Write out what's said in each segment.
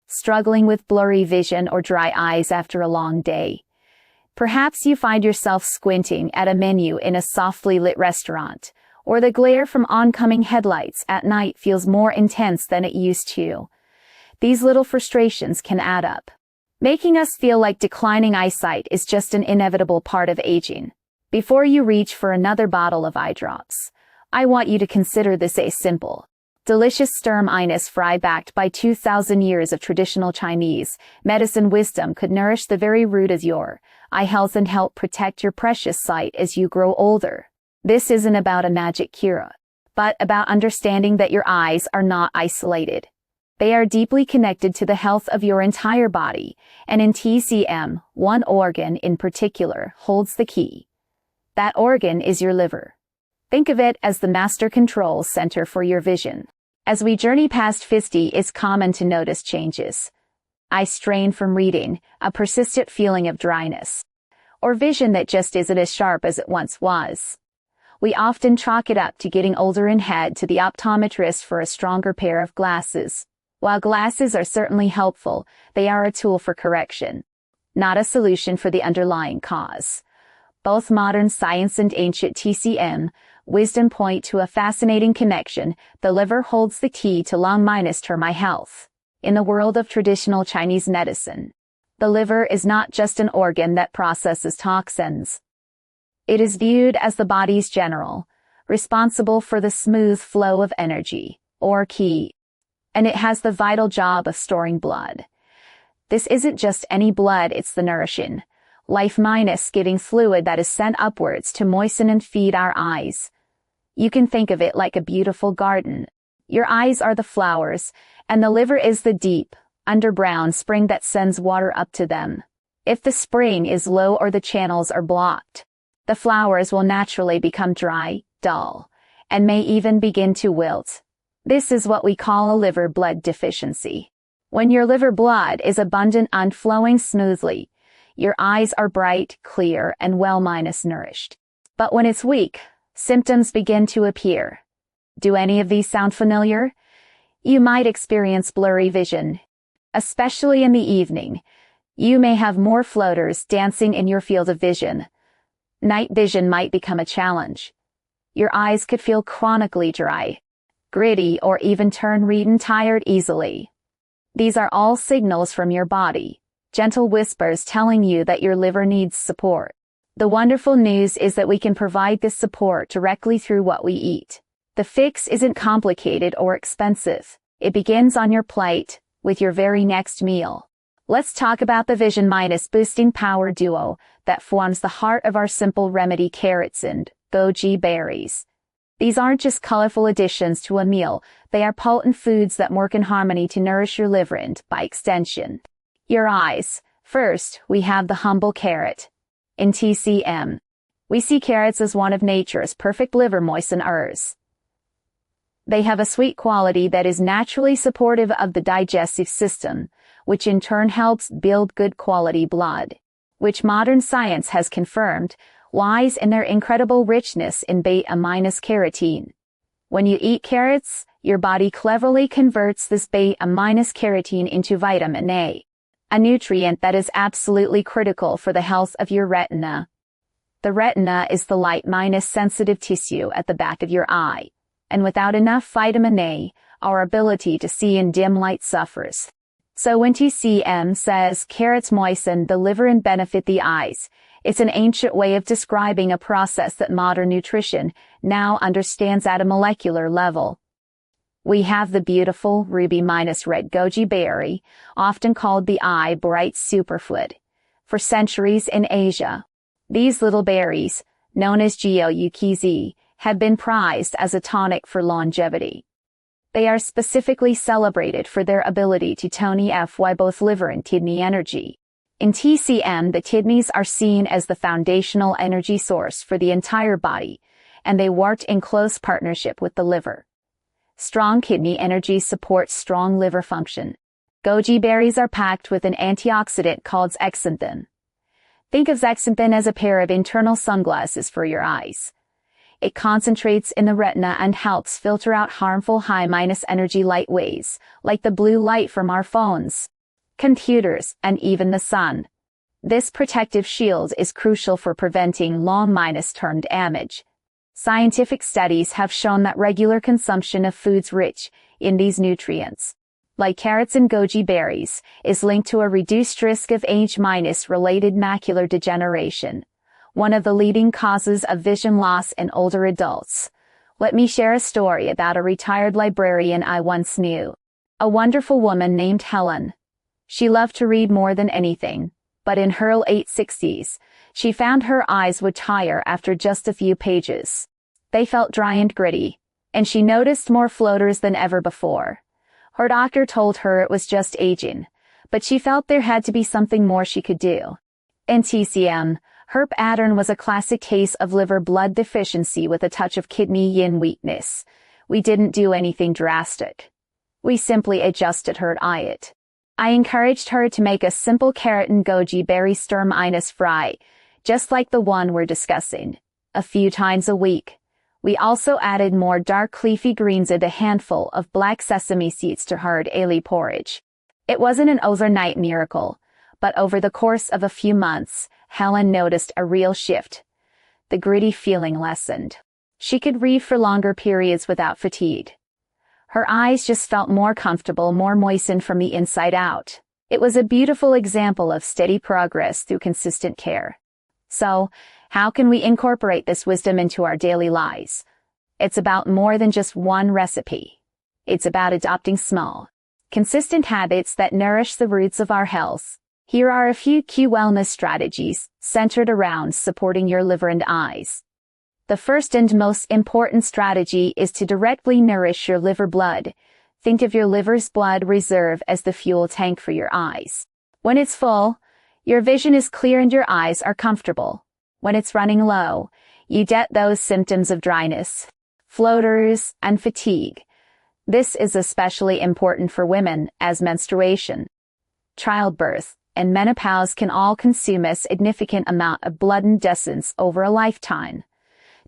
struggling with blurry vision or dry eyes after a long day. Perhaps you find yourself squinting at a menu in a softly lit restaurant, or the glare from oncoming headlights at night feels more intense than it used to. These little frustrations can add up, making us feel like declining eyesight is just an inevitable part of aging. Before you reach for another bottle of eye drops, I want you to consider this a simple, delicious sturm-Ines fry backed by 2,000 years of traditional Chinese medicine wisdom could nourish the very root of your eye health and help protect your precious sight as you grow older. This isn't about a magic cure, but about understanding that your eyes are not isolated. They are deeply connected to the health of your entire body, and in TCM, one organ in particular holds the key. That organ is your liver. Think of it as the master control center for your vision. As we journey past 50, it's common to notice changes. Eye strain from reading, a persistent feeling of dryness, or vision that just isn't as sharp as it once was. We often chalk it up to getting older and head to the optometrist for a stronger pair of glasses. While glasses are certainly helpful, they are a tool for correction, not a solution for the underlying cause. Both modern science and ancient TCM wisdom point to a fascinating connection. The liver holds the key to long-term eye health. In the world of traditional Chinese medicine, the liver is not just an organ that processes toxins. It is viewed as the body's general, responsible for the smooth flow of energy, or qi, and it has the vital job of storing blood. This isn't just any blood, it's the nourishing, life-giving fluid that is sent upwards to moisten and feed our eyes. You can think of it like a beautiful garden. Your eyes are the flowers, and the liver is the deep, underground spring that sends water up to them. If the spring is low or the channels are blocked, the flowers will naturally become dry, dull, and may even begin to wilt. This is what we call a liver blood deficiency. When your liver blood is abundant and flowing smoothly, your eyes are bright, clear, and well-nourished. But when it's weak, symptoms begin to appear. Do any of these sound familiar? You might experience blurry vision, especially in the evening. You may have more floaters dancing in your field of vision. Night vision might become a challenge. Your eyes could feel chronically dry, gritty, or even turn red and tired easily. These are all signals from your body, gentle whispers telling you that your liver needs support. The wonderful news is that we can provide this support directly through what we eat. The fix isn't complicated or expensive. It begins on your plate, with your very next meal. Let's talk about the vision-boosting power duo that forms the heart of our simple remedy: carrots and goji berries. These aren't just colorful additions to a meal, they are potent foods that work in harmony to nourish your liver and, by extension, your eyes. First, we have the humble carrot. In TCM, we see carrots as one of nature's perfect liver moisteners. They have a sweet quality that is naturally supportive of the digestive system, which in turn helps build good quality blood, which modern science has confirmed lies in their incredible richness in beta-carotene. When you eat carrots, your body cleverly converts this beta-carotene into vitamin A, a nutrient that is absolutely critical for the health of your retina. The retina is the light-sensitive tissue at the back of your eye, and without enough vitamin A, our ability to see in dim light suffers. So when TCM says carrots moisten the liver and benefit the eyes, it's an ancient way of describing a process that modern nutrition now understands at a molecular level. We have the beautiful ruby-red goji berry, often called the eye bright superfood. For centuries in Asia, these little berries, known as jiao, have been prized as a tonic for longevity. They are specifically celebrated for their ability to tonify both liver and kidney energy. In TCM, the kidneys are seen as the foundational energy source for the entire body, and they work in close partnership with the liver. Strong kidney energy supports strong liver function. Goji berries are packed with an antioxidant called zeaxanthin. Think of zeaxanthin as a pair of internal sunglasses for your eyes. It concentrates in the retina and helps filter out harmful high-energy light waves, like the blue light from our phones. computers, and even the sun. This protective shield is crucial for preventing long-term damage. Scientific studies have shown that regular consumption of foods rich in these nutrients, like carrots and goji berries, is linked to a reduced risk of age-related macular degeneration, one of the leading causes of vision loss in older adults. Let me share a story about a retired librarian I once knew. A wonderful woman named Helen. She loved to read more than anything, but in her late 60s, she found her eyes would tire after just a few pages. They felt dry and gritty, and she noticed more floaters than ever before. Her doctor told her it was just aging, but she felt there had to be something more she could do. In TCM, her pattern was a classic case of liver blood deficiency with a touch of kidney yin weakness. We didn't do anything drastic. We simply adjusted her diet. I encouraged her to make a simple carrot and goji berry stir-minus fry, just like the one we're discussing, a few times a week. We also added more dark leafy greens and a handful of black sesame seeds to her daily porridge. It wasn't an overnight miracle, but over the course of a few months, Helen noticed a real shift. The gritty feeling lessened. She could read for longer periods without fatigue. Her eyes just felt more comfortable, more moistened from the inside out. It was a beautiful example of steady progress through consistent care. So, how can we incorporate this wisdom into our daily lives? It's about more than just one recipe. It's about adopting small, consistent habits that nourish the roots of our health. Here are a few key wellness strategies centered around supporting your liver and eyes. The first and most important strategy is to directly nourish your liver blood. Think of your liver's blood reserve as the fuel tank for your eyes. When it's full, your vision is clear and your eyes are comfortable. When it's running low, you get those symptoms of dryness, floaters, and fatigue. This is especially important for women, as menstruation, childbirth, and menopause can all consume a significant amount of blood and essence over a lifetime.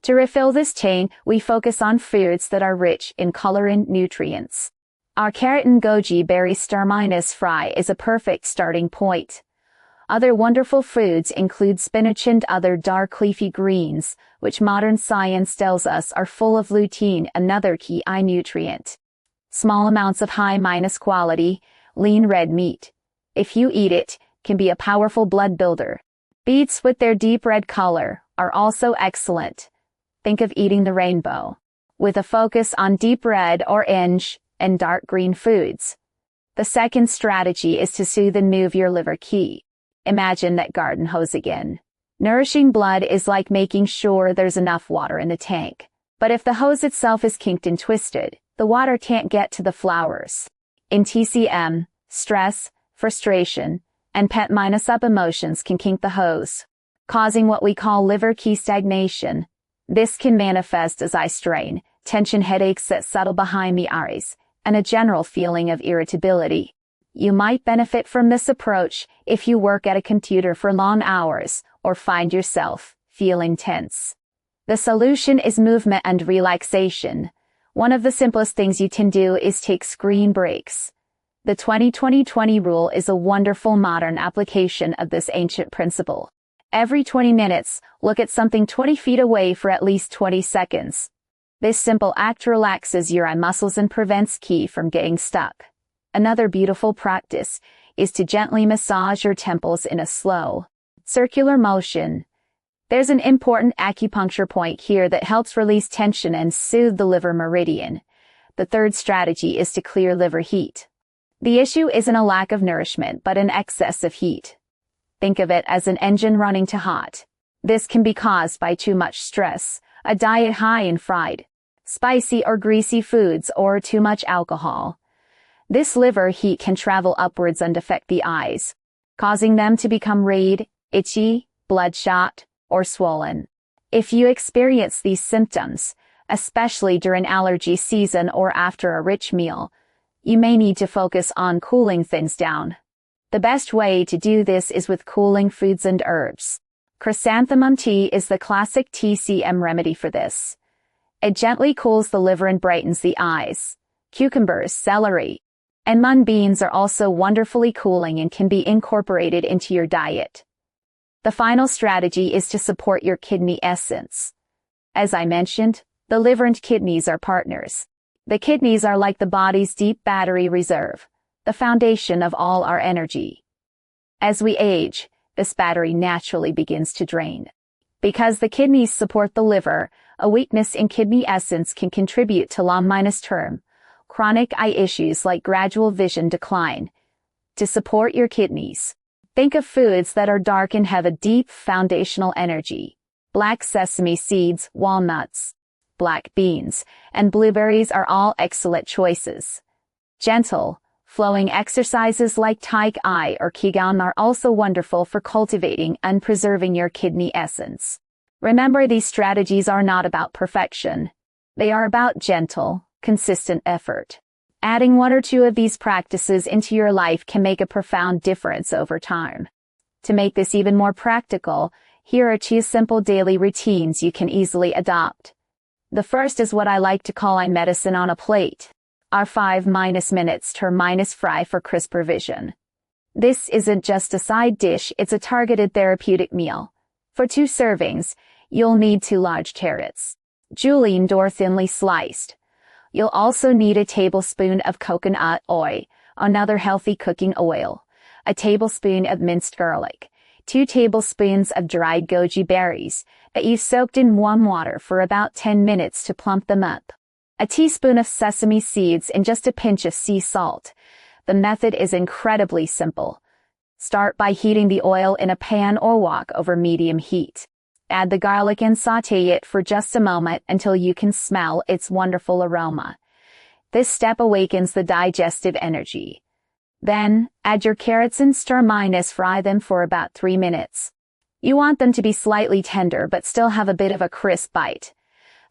To refill this tank, we focus on foods that are rich in color and nutrients. Our carrot and goji berry stir-minus fry is a perfect starting point. Other wonderful foods include spinach and other dark leafy greens, which modern science tells us are full of lutein, another key eye nutrient. Small amounts of high-quality, lean red meat, if you eat it, can be a powerful blood builder. Beets with their deep red color are also excellent. Think of eating the rainbow, with a focus on deep red, orange, and dark green foods. The second strategy is to soothe and move your liver key. Imagine that garden hose again. Nourishing blood is like making sure there's enough water in the tank. But if the hose itself is kinked and twisted, the water can't get to the flowers. In TCM, stress, frustration, and pent-up emotions can kink the hose, causing what we call liver key stagnation. This can manifest as eye strain, tension, headaches that settle behind the eyes, and a general feeling of irritability. You might benefit from this approach if you work at a computer for long hours or find yourself feeling tense. The solution is movement and relaxation. One of the simplest things you can do is take screen breaks. The 20-20-20 rule is a wonderful modern application of this ancient principle. Every 20 minutes, look at something 20 feet away for at least 20 seconds. This simple act relaxes your eye muscles and prevents key from getting stuck. Another beautiful practice is to gently massage your temples in a slow, circular motion. There's an important acupuncture point here that helps release tension and soothe the liver meridian. The third strategy is to clear liver heat. The issue isn't a lack of nourishment but an excess of heat. Think of it as an engine running too hot. This can be caused by too much stress, a diet high in fried, spicy or greasy foods, or too much alcohol. This liver heat can travel upwards and affect the eyes, causing them to become red, itchy, bloodshot, or swollen. If you experience these symptoms, especially during allergy season or after a rich meal, you may need to focus on cooling things down. The best way to do this is with cooling foods and herbs. Chrysanthemum tea is the classic TCM remedy for this. It gently cools the liver and brightens the eyes. Cucumbers, celery, And mung beans are also wonderfully cooling and can be incorporated into your diet. The final strategy is to support your kidney essence. As I mentioned, the liver and kidneys are partners. The kidneys are like the body's deep battery reserve, the foundation of all our energy. As we age, this battery naturally begins to drain. Because the kidneys support the liver, a weakness in kidney essence can contribute to long-term, chronic eye issues like gradual vision decline. To support your kidneys, think of foods that are dark and have a deep foundational energy. Black sesame seeds, walnuts, black beans, and blueberries are all excellent choices. Gentle, flowing exercises like Tai Chi or Qigong are also wonderful for cultivating and preserving your kidney essence. Remember, these strategies are not about perfection. They are about gentle, consistent effort. Adding one or two of these practices into your life can make a profound difference over time. To make this even more practical, here are 2 simple daily routines you can easily adopt. The first is what I like to call medicine on a plate. Our 5 minutes fry for crisper vision. This isn't just a side dish, it's a targeted therapeutic meal. For 2 servings, you'll need 2 large carrots, julienne or thinly sliced. You'll also need a tablespoon of coconut oil, another healthy cooking oil, a tablespoon of minced garlic, 2 tablespoons of dried goji berries that you've soaked in warm water for about 10 minutes to plump them up, a teaspoon of sesame seeds and just a pinch of sea salt. The method is incredibly simple. Start by heating the oil in a pan or wok over medium heat. Add the garlic and sauté it for just a moment until you can smell its wonderful aroma. This step awakens the digestive energy. Then, add your carrots and stir-fry them for about 3 minutes. You want them to be slightly tender but still have a bit of a crisp bite.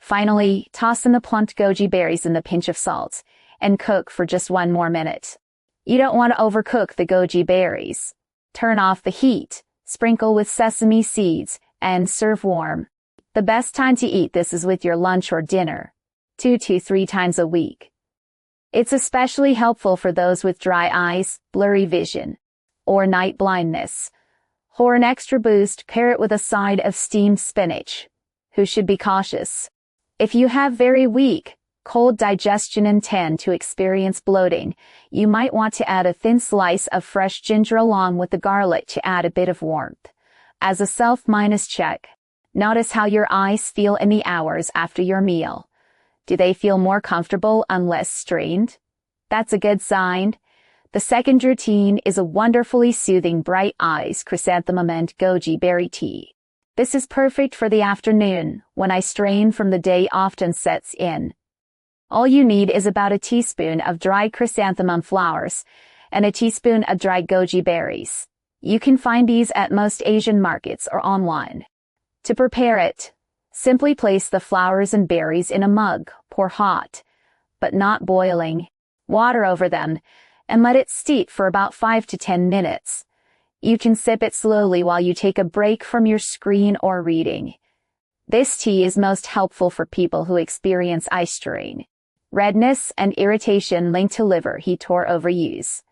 Finally, toss in the plumped goji berries and a pinch of salt, and cook for just 1 more minute. You don't want to overcook the goji berries. Turn off the heat, sprinkle with sesame seeds, and serve warm. The best time to eat this is with your lunch or dinner, 2 to 3 times a week. It's especially helpful for those with dry eyes, blurry vision, or night blindness. For an extra boost, pair it with a side of steamed spinach. Who should be cautious? If you have very weak, cold digestion and tend to experience bloating, you might want to add a thin slice of fresh ginger along with the garlic to add a bit of warmth. As a self-check, notice how your eyes feel in the hours after your meal. Do they feel more comfortable and less strained? That's a good sign. The second routine is a wonderfully soothing bright eyes chrysanthemum and goji berry tea. This is perfect for the afternoon, when eye strain from the day often sets in. All you need is about a teaspoon of dried chrysanthemum flowers and a teaspoon of dried goji berries. You can find these at most Asian markets or online. To prepare it, simply place the flowers and berries in a mug, pour hot, but not boiling, water over them, and let it steep for about 5 to 10 minutes. You can sip it slowly while you take a break from your screen or reading. This tea is most helpful for people who experience eye strain, redness, and irritation linked to liver heat or overuse.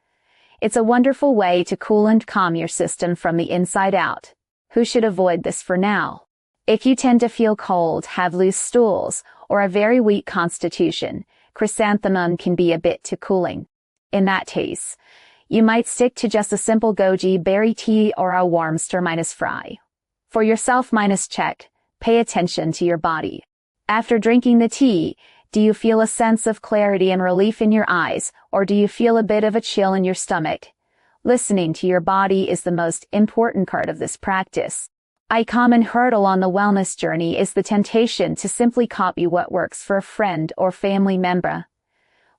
It's a wonderful way to cool and calm your system from the inside out. Who should avoid this for now? If you tend to feel cold, have loose stools, or a very weak constitution, chrysanthemum can be a bit too cooling. In that case, you might stick to just a simple goji berry tea or a warm stir-fry. For your self-check, pay attention to your body. After drinking the tea, do you feel a sense of clarity and relief in your eyes, or do you feel a bit of a chill in your stomach? Listening to your body is the most important part of this practice. A common hurdle on the wellness journey is the temptation to simply copy what works for a friend or family member.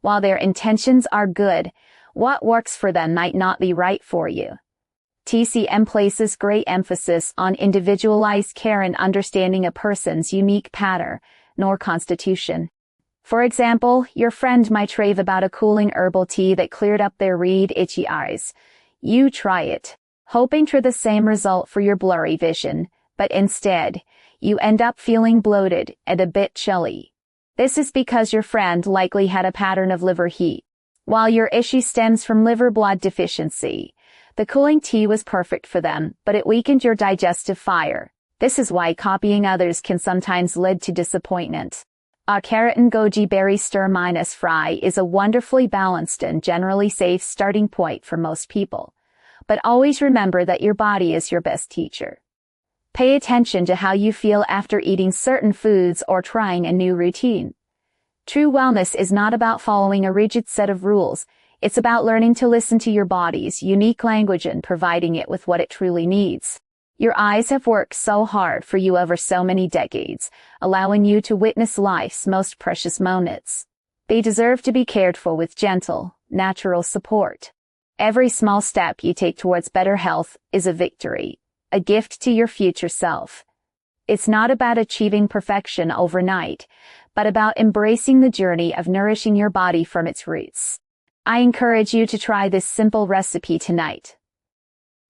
While their intentions are good, what works for them might not be right for you. TCM places great emphasis on individualized care and understanding a person's unique pattern, nor constitution. For example, your friend might rave about a cooling herbal tea that cleared up their red, itchy eyes. You try it, hoping for the same result for your blurry vision, but instead, you end up feeling bloated and a bit chilly. This is because your friend likely had a pattern of liver heat. While your issue stems from liver blood deficiency, the cooling tea was perfect for them, but it weakened your digestive fire. This is why copying others can sometimes lead to disappointment. A carrot and goji berry stir-fry is a wonderfully balanced and generally safe starting point for most people. But always remember that your body is your best teacher. Pay attention to how you feel after eating certain foods or trying a new routine. True wellness is not about following a rigid set of rules. It's about learning to listen to your body's unique language and providing it with what it truly needs. Your eyes have worked so hard for you over so many decades, allowing you to witness life's most precious moments. They deserve to be cared for with gentle, natural support. Every small step you take towards better health is a victory, a gift to your future self. It's not about achieving perfection overnight, but about embracing the journey of nourishing your body from its roots. I encourage you to try this simple recipe tonight.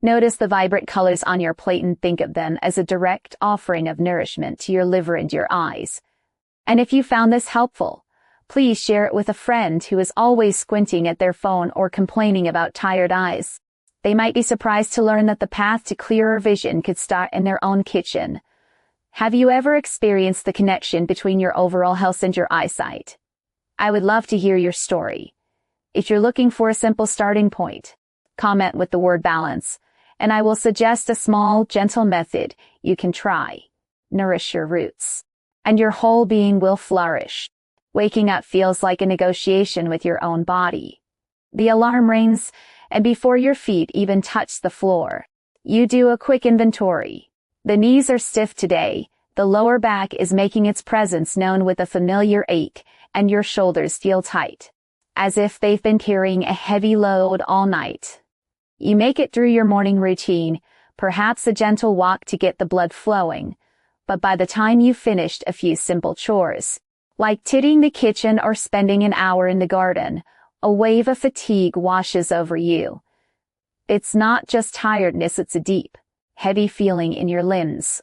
Notice the vibrant colors on your plate and think of them as a direct offering of nourishment to your liver and your eyes. And if you found this helpful, please share it with a friend who is always squinting at their phone or complaining about tired eyes. They might be surprised to learn that the path to clearer vision could start in their own kitchen. Have you ever experienced the connection between your overall health and your eyesight? I would love to hear your story. If you're looking for a simple starting point, comment with the word balance, and I will suggest a small, gentle method you can try. Nourish your roots, and your whole being will flourish. Waking up feels like a negotiation with your own body. The alarm rings, and before your feet even touch the floor, you do a quick inventory. The knees are stiff today, the lower back is making its presence known with a familiar ache, and your shoulders feel tight, as if they've been carrying a heavy load all night. You make it through your morning routine, perhaps a gentle walk to get the blood flowing, but by the time you've finished a few simple chores, like tidying the kitchen or spending an hour in the garden, a wave of fatigue washes over you. It's not just tiredness, it's a deep, heavy feeling in your limbs,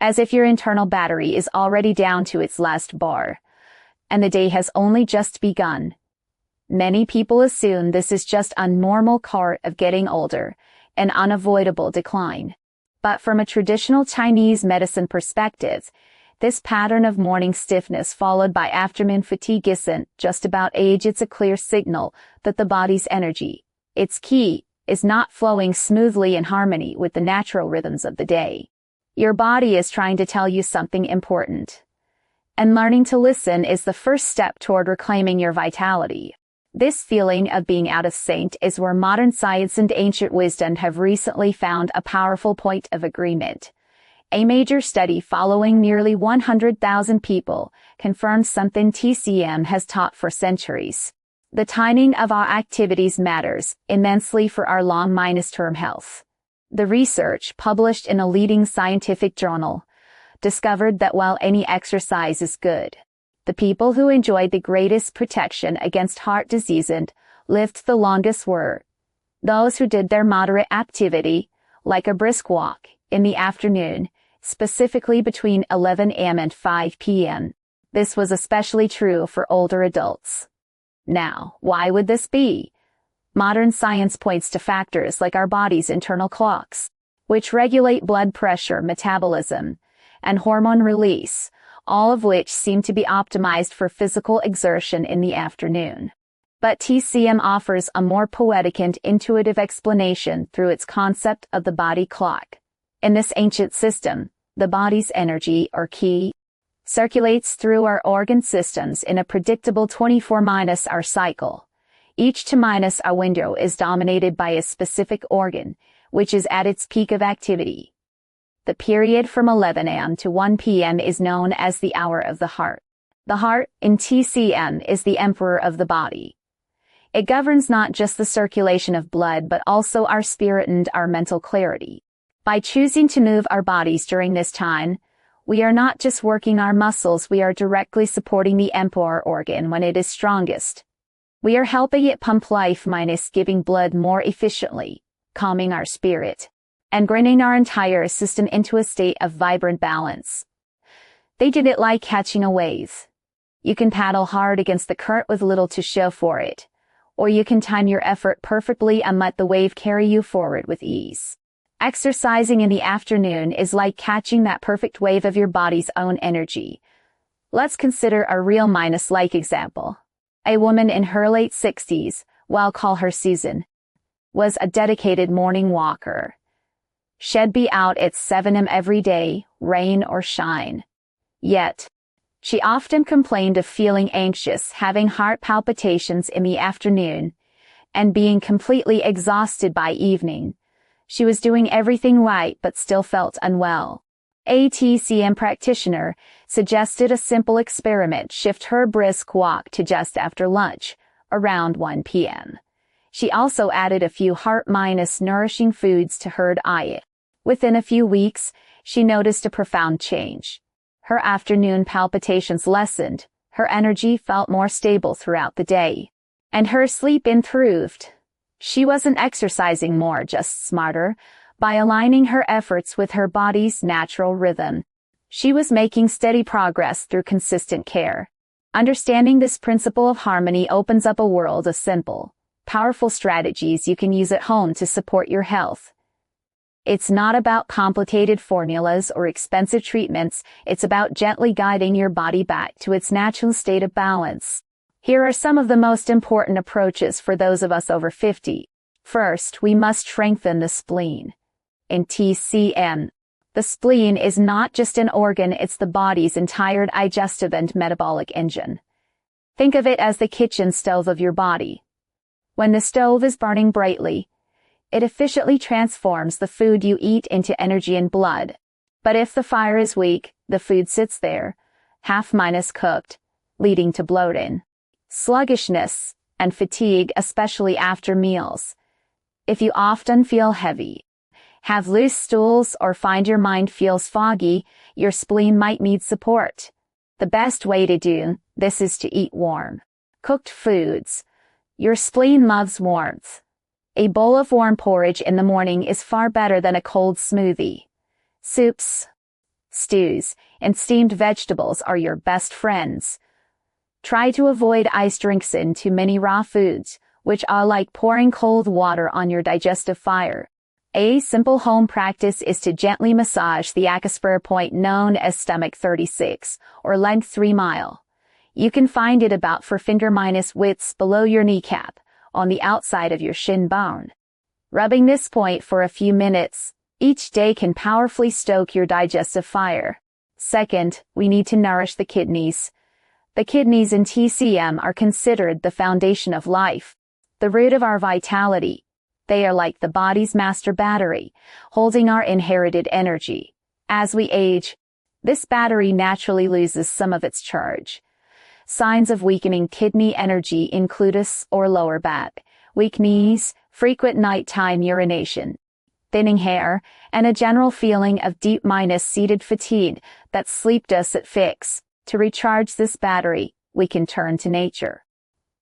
as if your internal battery is already down to its last bar, and the day has only just begun. Many people assume this is just a normal part of getting older, an unavoidable decline. But from a traditional Chinese medicine perspective, this pattern of morning stiffness followed by afternoon fatigue isn't just about age, it's a clear signal that the body's energy, its ki, is not flowing smoothly in harmony with the natural rhythms of the day. Your body is trying to tell you something important. And learning to listen is the first step toward reclaiming your vitality. This feeling of being out of sync is where modern science and ancient wisdom have recently found a powerful point of agreement. A major study following nearly 100,000 people confirms something TCM has taught for centuries. The timing of our activities matters immensely for our long-term health. The research, published in a leading scientific journal, discovered that while any exercise is good, the people who enjoyed the greatest protection against heart disease and lived the longest were those who did their moderate activity, like a brisk walk, in the afternoon, specifically between 11 a.m. and 5 p.m. This was especially true for older adults. Now, why would this be? Modern science points to factors like our body's internal clocks, which regulate blood pressure, metabolism, and hormone release, all of which seem to be optimized for physical exertion in the afternoon. But TCM offers a more poetic and intuitive explanation through its concept of the body clock. In this ancient system, the body's energy, or ki, circulates through our organ systems in a predictable 24-hour cycle. Each 2-hour window is dominated by a specific organ, which is at its peak of activity. The period from 11 a.m. to 1 p.m. is known as the hour of the heart. The heart, in TCM, is the emperor of the body. It governs not just the circulation of blood but also our spirit and our mental clarity. By choosing to move our bodies during this time, we are not just working our muscles, we are directly supporting the emperor organ when it is strongest. We are helping it pump life minus giving blood more efficiently, calming our spirit, and bringing our entire system into a state of vibrant balance. They did it like catching a wave. You can paddle hard against the current with little to show for it, or you can time your effort perfectly and let the wave carry you forward with ease. Exercising in the afternoon is like catching that perfect wave of your body's own energy. Let's consider a real minus-like example. A woman in her late 60s, we'll call her Susan, was a dedicated morning walker. She'd be out at 7 a.m. every day, rain or shine. Yet, she often complained of feeling anxious, having heart palpitations in the afternoon, and being completely exhausted by evening. She was doing everything right but still felt unwell. A TCM practitioner suggested a simple experiment: shift her brisk walk to just after lunch, around 1 p.m. She also added a few heart-nourishing foods to her diet. Within a few weeks, she noticed a profound change. Her afternoon palpitations lessened, her energy felt more stable throughout the day, and her sleep improved. She wasn't exercising more, just smarter, by aligning her efforts with her body's natural rhythm. She was making steady progress through consistent care. Understanding this principle of harmony opens up a world of simple, powerful strategies you can use at home to support your health. It's not about complicated formulas or expensive treatments, it's about gently guiding your body back to its natural state of balance. Here are some of the most important approaches for those of us over 50. First, we must strengthen the spleen. In TCM, the spleen is not just an organ, it's the body's entire digestive and metabolic engine. Think of it as the kitchen stove of your body. When the stove is burning brightly, it efficiently transforms the food you eat into energy and blood. But if the fire is weak, the food sits there, half-cooked, leading to bloating, sluggishness, and fatigue, especially after meals. If you often feel heavy, have loose stools, or find your mind feels foggy, your spleen might need support. The best way to do this is to eat warm, cooked foods. Your spleen loves warmth. A bowl of warm porridge in the morning is far better than a cold smoothie. Soups, stews, and steamed vegetables are your best friends. Try to avoid iced drinks and too many raw foods, which are like pouring cold water on your digestive fire. A simple home practice is to gently massage the acuspur point known as stomach 36, or length 3 mile. You can find it about 4 finger-widths below your kneecap, on the outside of your shin bone. Rubbing this point for a few minutes each day can powerfully stoke your digestive fire. Second, we need to nourish the kidneys. The kidneys in TCM are considered the foundation of life, the root of our vitality. They are like the body's master battery, holding our inherited energy. As we age, this battery naturally loses some of its charge. Signs of weakening kidney energy include or lower back, weak knees, frequent nighttime urination, thinning hair, and a general feeling of deep-seated fatigue that sleep doesn't fix. To recharge this battery, we can turn to nature.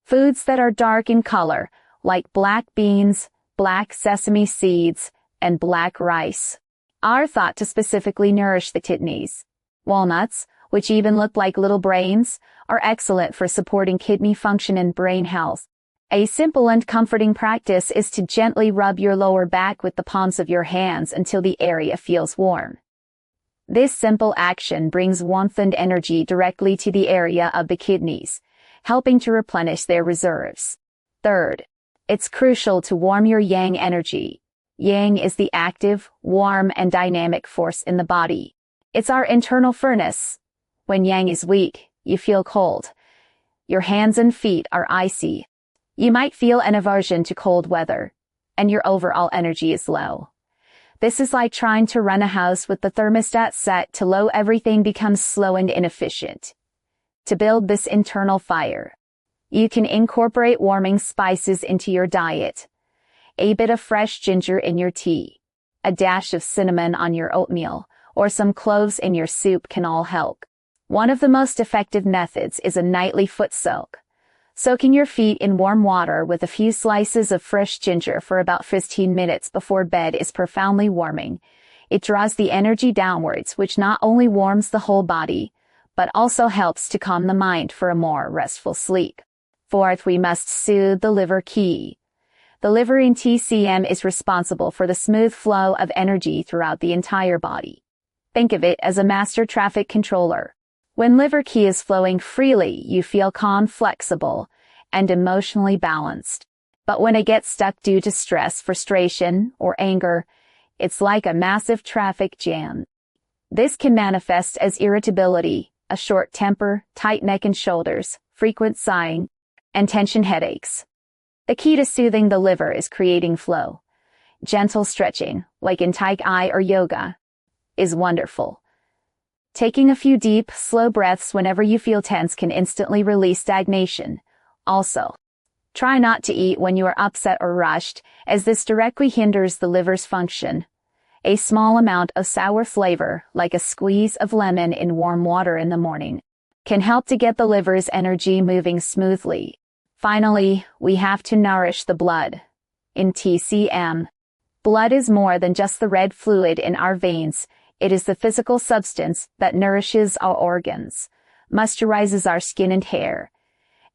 Foods that are dark in color, like black beans, black sesame seeds, and black rice, are thought to specifically nourish the kidneys. Walnuts, which even look like little brains, are excellent for supporting kidney function and brain health. A simple and comforting practice is to gently rub your lower back with the palms of your hands until the area feels warm. This simple action brings warmth and energy directly to the area of the kidneys, helping to replenish their reserves. Third, it's crucial to warm your yang energy. Yang is the active, warm, and dynamic force in the body. It's our internal furnace. When yang is weak, you feel cold. Your hands and feet are icy. You might feel an aversion to cold weather, and your overall energy is low. This is like trying to run a house with the thermostat set to low. Everything becomes slow and inefficient. To build this internal fire, you can incorporate warming spices into your diet. A bit of fresh ginger in your tea, a dash of cinnamon on your oatmeal, or some cloves in your soup can all help. One of the most effective methods is a nightly foot soak. Soaking your feet in warm water with a few slices of fresh ginger for about 15 minutes before bed is profoundly warming. It draws the energy downwards, which not only warms the whole body, but also helps to calm the mind for a more restful sleep. Fourth, we must soothe the liver key. The liver in TCM is responsible for the smooth flow of energy throughout the entire body. Think of it as a master traffic controller. When liver qi is flowing freely, you feel calm, flexible, and emotionally balanced. But when it gets stuck due to stress, frustration, or anger, it's like a massive traffic jam. This can manifest as irritability, a short temper, tight neck and shoulders, frequent sighing, and tension headaches. The key to soothing the liver is creating flow. Gentle stretching, like in Tai Chi or yoga, is wonderful. Taking a few deep, slow breaths whenever you feel tense can instantly release stagnation. Also, try not to eat when you are upset or rushed, as this directly hinders the liver's function. A small amount of sour flavor, like a squeeze of lemon in warm water in the morning, can help to get the liver's energy moving smoothly. Finally, we have to nourish the blood. In TCM, blood is more than just the red fluid in our veins. It is the physical substance that nourishes our organs, moisturizes our skin and hair,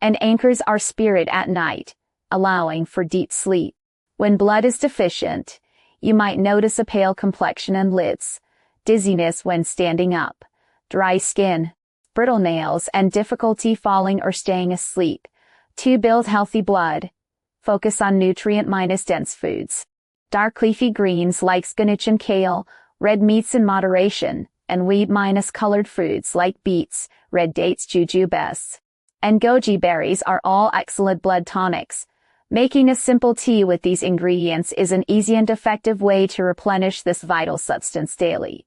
and anchors our spirit at night, allowing for deep sleep. When blood is deficient, you might notice a pale complexion and lids, dizziness when standing up, dry skin, brittle nails, and difficulty falling or staying asleep. To build healthy blood, focus on nutrient-dense foods. Dark leafy greens like spinach and kale, red meats in moderation, and wheat-colored foods like beets, red dates, jujubes, and goji berries are all excellent blood tonics. Making a simple tea with these ingredients is an easy and effective way to replenish this vital substance daily.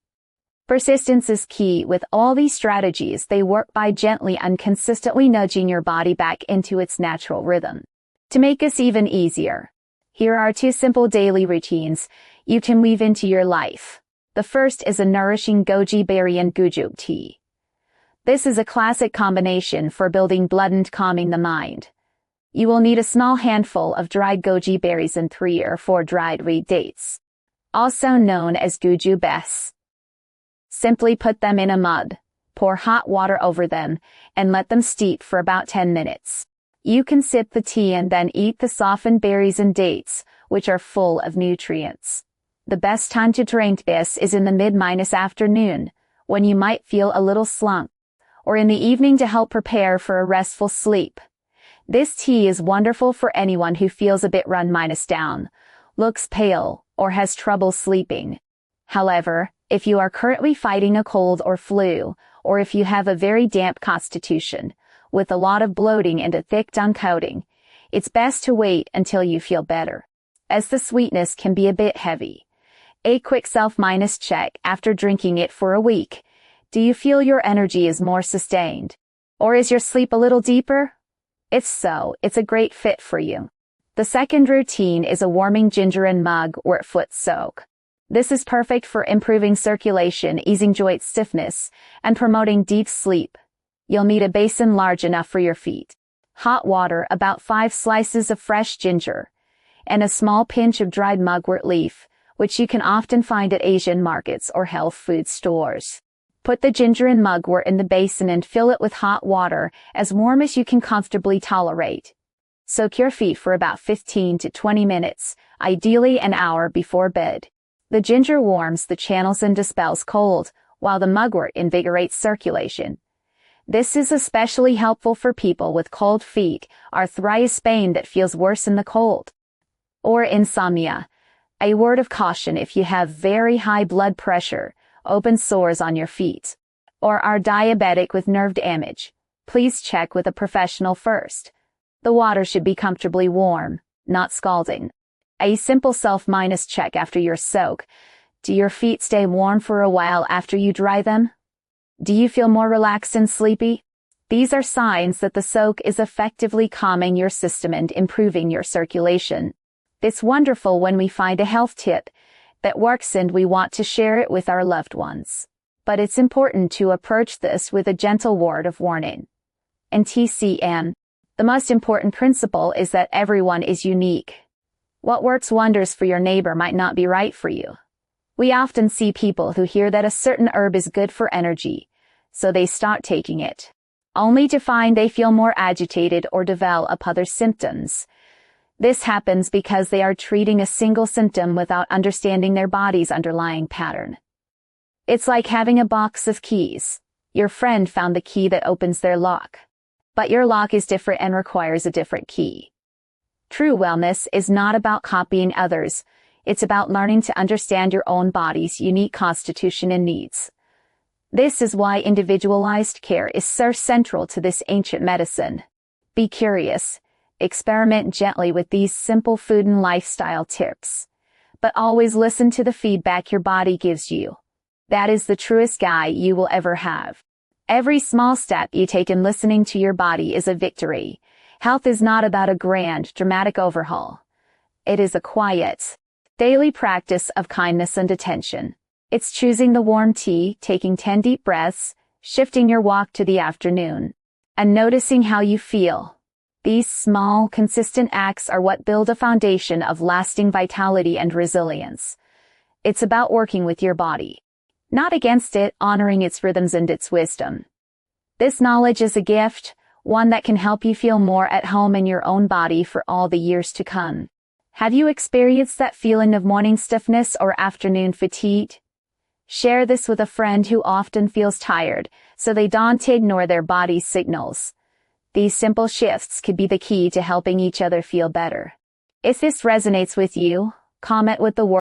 Persistence is key. With all these strategies, they work by gently and consistently nudging your body back into its natural rhythm. To make this even easier, here are 2 simple daily routines you can weave into your life. The first is a nourishing goji berry and gujuk tea. This is a classic combination for building blood and calming the mind. You will need a small handful of dried goji berries and 3 or 4 dried reed dates, also known as jujubes. Simply put them in a mug, pour hot water over them, and let them steep for about 10 minutes. You can sip the tea and then eat the softened berries and dates, which are full of nutrients. The best time to drink this is in the mid-afternoon, when you might feel a little slump, or in the evening to help prepare for a restful sleep. This tea is wonderful for anyone who feels a bit run-down, looks pale, or has trouble sleeping. However, if you are currently fighting a cold or flu, or if you have a very damp constitution, with a lot of bloating and a thick tongue coating, it's best to wait until you feel better, as the sweetness can be a bit heavy. A quick self-check after drinking it for a week. Do you feel your energy is more sustained? Or is your sleep a little deeper? If so, it's a great fit for you. The second routine is a warming ginger and mug or foot soak. This is perfect for improving circulation, easing joint stiffness, and promoting deep sleep. You'll need a basin large enough for your feet, hot water, about 5 slices of fresh ginger, and a small pinch of dried mugwort leaf, which you can often find at Asian markets or health food stores. Put the ginger and mugwort in the basin and fill it with hot water, as warm as you can comfortably tolerate. Soak your feet for about 15 to 20 minutes, ideally an hour before bed. The ginger warms the channels and dispels cold, while the mugwort invigorates circulation. This is especially helpful for people with cold feet, arthritis, pain that feels worse in the cold, or insomnia. A word of caution: if you have very high blood pressure, open sores on your feet, or are diabetic with nerve damage, please check with a professional first. The water should be comfortably warm, not scalding. A simple self-check after your soak. Do your feet stay warm for a while after you dry them? Do you feel more relaxed and sleepy? These are signs that the soak is effectively calming your system and improving your circulation. It's wonderful when we find a health tip that works and we want to share it with our loved ones. But it's important to approach this with a gentle word of warning. In TCM, the most important principle is that everyone is unique. What works wonders for your neighbor might not be right for you. We often see people who hear that a certain herb is good for energy, so they start taking it. only to find they feel more agitated or develop other symptoms. This happens because they are treating a single symptom without understanding their body's underlying pattern. It's like having a box of keys. Your friend found the key that opens their lock, but your lock is different and requires a different key. True wellness is not about copying others. It's about learning to understand your own body's unique constitution and needs. This is why individualized care is so central to this ancient medicine. Be curious. Experiment gently with these simple food and lifestyle tips. But always listen to the feedback your body gives you. That is the truest guide you will ever have. Every small step you take in listening to your body is a victory. Health is not about a grand, dramatic overhaul. It is a quiet, daily practice of kindness and attention. It's choosing the warm tea, taking 10 deep breaths, shifting your walk to the afternoon, and noticing how you feel. These small, consistent acts are what build a foundation of lasting vitality and resilience. It's about working with your body, not against it, honoring its rhythms and its wisdom. This knowledge is a gift, one that can help you feel more at home in your own body for all the years to come. Have you experienced that feeling of morning stiffness or afternoon fatigue? Share this with a friend who often feels tired, so they don't ignore their body's signals. These simple shifts could be the key to helping each other feel better. If this resonates with you, comment with the word